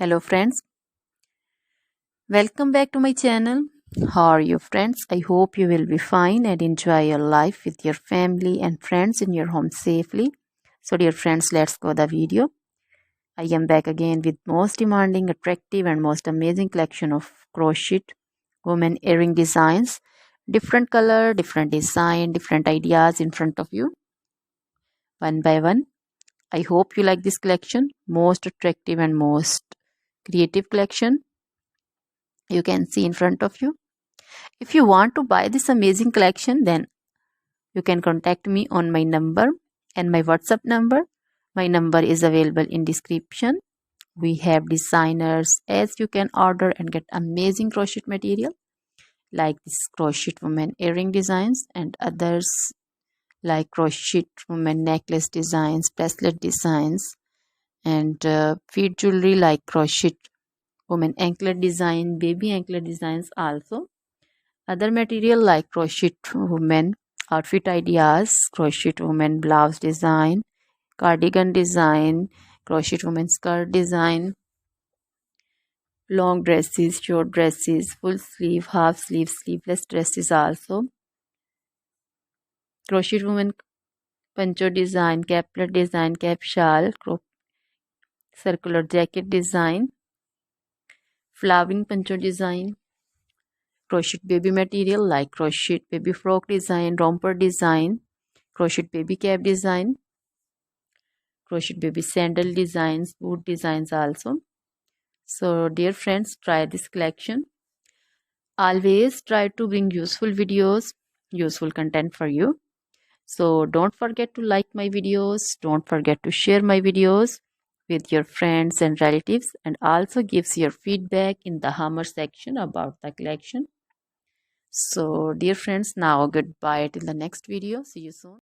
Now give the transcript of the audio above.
Hello friends, welcome back to my channel. How are you friends? I hope you will be fine and enjoy your life with your family and friends in your home safely. So dear friends, let's go the video. I am back again with most demanding, attractive and most amazing collection of crochet women earring designs. Different color, different design, different ideas in front of you. One by one. I hope you like this collection. Most attractive and most creative collection you can see in front of you. If you want to buy this amazing collection, then you can contact me on my number and my WhatsApp number. My number is available in description. We have designers as you can order and get amazing crochet material like this crochet woman earring designs and others like crochet woman necklace designs, bracelet designs and feet jewelry like crochet woman anklet design, baby anklet designs also. Other material like crochet women outfit ideas, crochet women blouse design, cardigan design, crochet women skirt design, long dresses, short dresses, full sleeve, half sleeve, sleeveless dresses also. Crochet women poncho design, caplet design, cap shawl, circular jacket design, flowering poncho design, crochet baby material like crochet baby frock design, romper design, crochet baby cap design, crochet baby sandal designs, boot designs also. So dear friends, try this collection. Always try to bring useful videos, useful content for you. So don't forget to like my videos, don't forget to share my videos with your friends and relatives, and also gives your feedback in the hammer section about the collection. So dear friends, now goodbye till the next video. See you soon.